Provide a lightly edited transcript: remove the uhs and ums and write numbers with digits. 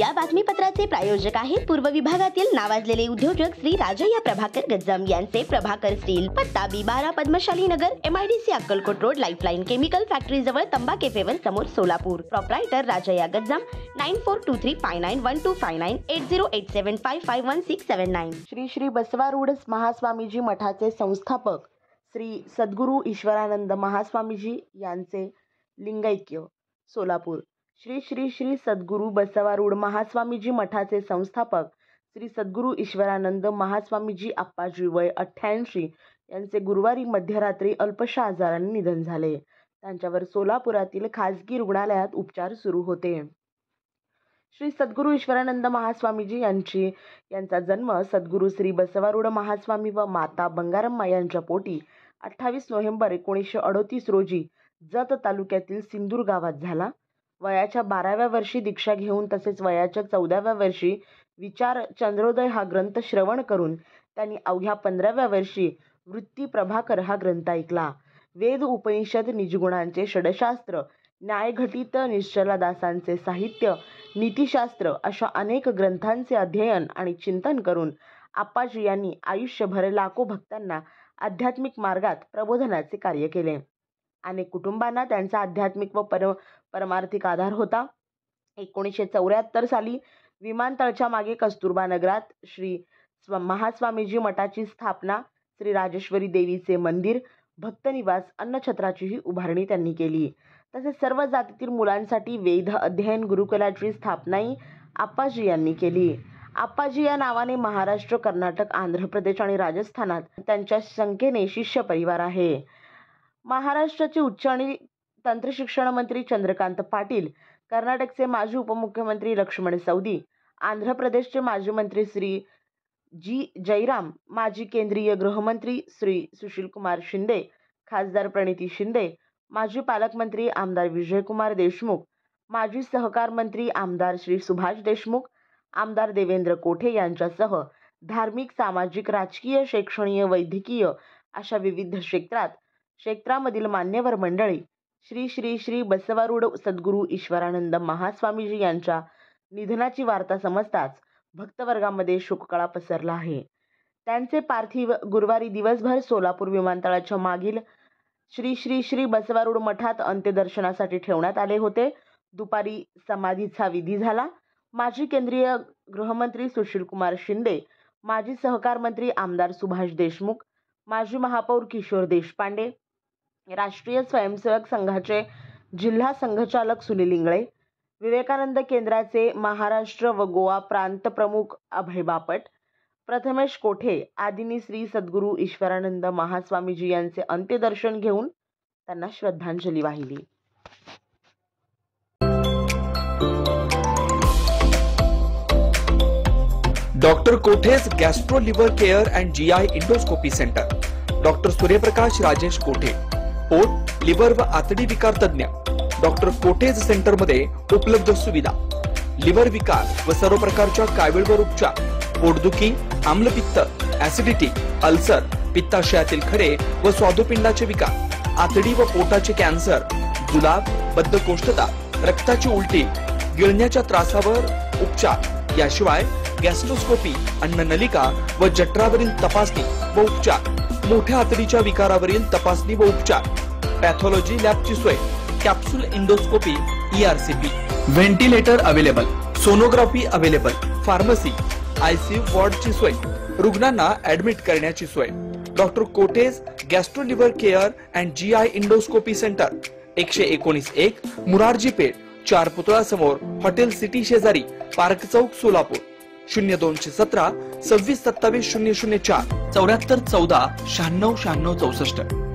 या बातमीपत्राचे प्रायोजक आहेत पूर्व विभागातील नावाजलेले उद्योजक श्री राजय्या प्रभाकर गज्जाम यांचे प्रभाकर स्टील, पत्ता B12 पद्मशाली नगर, MIDC Akkalkot road, lifeline chemical factory जवळ, तंबा केफेवर समोर, सोलापूर. प्रोप्रायटर राजय्या गज्जाम, 9423591259 8087551679. श्री श्री बसवारूढ महास्वामीजी मठाचे संस्थापक श्री सद्गुरू ईश्वरानंद महास्वामीजी यांचे लिंगैक्य, सोलापूर. श्री श्री श्री सद्गुरू बसवारूढ महास्वामीजी मठाचे संस्थापक श्री सद्गुरू ईश्वरानंद महास्वामीजी आप्पाजी वय 88 यांचे गुरुवारी मध्यरात्री अल्पशा आजाराने निधन झाले. त्यांच्यावर सोलापुरातील खाजगी रुग्णालयात उपचार सुरू होते. श्री सद्गुरू ईश्वरानंद महास्वामीजी यांचा जन्म सद्गुरू श्री बसवारूढ महास्वामी व माता बंगारम्मा यांच्या पोटी 28 नोव्हेंबर 1938 रोजी जत तालुक्यातील सिंदूर गावात झाला. वयाच्या 12व्या वर्षी दीक्षा घेऊन तसेच वयाच्या 14व्या वर्षी विचार चंद्रोदय हा ग्रंथ श्रवण करून त्यांनी अवघ्या 15व्या वर्षी वृत्ती प्रभाकर हा ग्रंथ ऐकला. वेद, उपनिषद, निजगुणांचे षडशास्त्र, न्यायघटित निश्चलदासांचे साहित्य, नीतिशास्त्र अशा अनेक ग्रंथांचे अध्ययन आणि चिंतन करून आप्पाजी यांनी आयुष्यभर लाखो भक्तांना आध्यात्मिक मार्गात प्रबोधनाचे कार्य केले. अनेक कुटुंबांना त्यांचा आध्यात्मिक व परमार्थिक आधार होता. 1974 साली विमानतळच्या मागे कस्तुरबा नगरात श्री महास्वामीजी मठाची स्थापना, श्री राजेश्वरी देवीचे मंदिर, भक्तनिवास, अन्नछत्राचीही उभारणी त्यांनी केली. तसेच सर्व जातीतील मुलांसाठी वेद अध्ययन गुरुकुलाची स्थापनाही आप्पाजी यांनी केली. आप्पाजी या नावाने महाराष्ट्र, कर्नाटक, आंध्र प्रदेश आणि राजस्थानात त्यांच्या संख्येने शिष्य परिवार आहे. महाराष्ट्राचे उच्च आणि तंत्रशिक्षण मंत्री चंद्रकांत पाटील, कर्नाटकचे माजी उपमुख्यमंत्री लक्ष्मण सवदी, आंध्र प्रदेशचे माजी मंत्री श्री जी जयराम, माजी केंद्रीय गृहमंत्री श्री सुशीलकुमार शिंदे, खासदार प्रणिती शिंदे, माजी पालकमंत्री आमदार विजयकुमार देशमुख, माजी सहकार मंत्री आमदार श्री सुभाष देशमुख, आमदार देवेंद्र कोठे यांच्यासह धार्मिक, सामाजिक, राजकीय, शैक्षणिक, वैद्यकीय अशा विविध क्षेत्रामधील मान्यवर मंडळी श्री श्री श्री बसवारूढ सद्गुरू ईश्वरानंद महास्वामीजी यांच्या निधनाची वार्ता समजताच भक्तवर्गामध्ये शोककळा पसरला आहे. त्यांचे पार्थिव गुरुवारी दिवसभर सोलापूर विमानतळाच्या मागील श्री श्री श्री बसवारूढ मठात अंत्यदर्शनासाठी ठेवण्यात आले होते. दुपारी समाधीचा विधी झाला. माजी केंद्रीय गृहमंत्री सुशीलकुमार शिंदे, माजी सहकार मंत्री आमदार सुभाष देशमुख, माजी महापौर किशोर देशपांडे, राष्ट्रीय स्वयंसेवक संघाचे जिल्हा संघचालक सुनील इंगळे, विवेकानंद केंद्राचे महाराष्ट्र व गोवा प्रांत प्रमुख अभय बापट, प्रथमेश कोठे आदींनी श्री सद्गुरू ईश्वरानंद महास्वामीजी यांचे अंत्यदर्शन घेऊन त्यांना श्रद्धांजली वाहिली. Doctor कोठेज gastro liver care and GI endoscopy centre, doctor Suryaprakash Rajesh कोठे, पोट, लिव्हर व आतडी विकार तज्ञ. डॉक्टर कोठेज सेंटर मध्ये उपलब्ध सुविधा: लिव्हर विकार व सर्व प्रकारच्या कावीळवर उपचार, पोटदुखी, आम्लपित्त, ऍसिडिटी, अल्सर, पित्ताशयातील खडे व स्वादुपिंडाचे विकार, आतडी व पोटाचे कॅन्सर, जुलाब, बद्धकोष्ठता, रक्ताची उलटी, गिळण्याच्या त्रासावर उपचार. याशिवाय गॅस्ट्रोस्कोपी, अन्ननलिका व जठरावरील तपासणी व उपचार, मोठ्या आतडीच्या विकारावरील तपासणी व उपचार, पॅथॉलॉजी लॅबची सोय, capsule endoscopy, ERCP, ventilator available, sonography available, pharmacy, ICU वॉर्डची सोय, रुग्णांना ऍडमिट करण्याची सोय. Doctor कोठेज gastro liver care and GI endoscopy centre, 119-1 Murarji Peth, 4 पुतळा समोर, हॉटेल सिटी शेजारी, पार्क चौक, सोलापूर. 0217 26 27 004 74 14 96 96 64.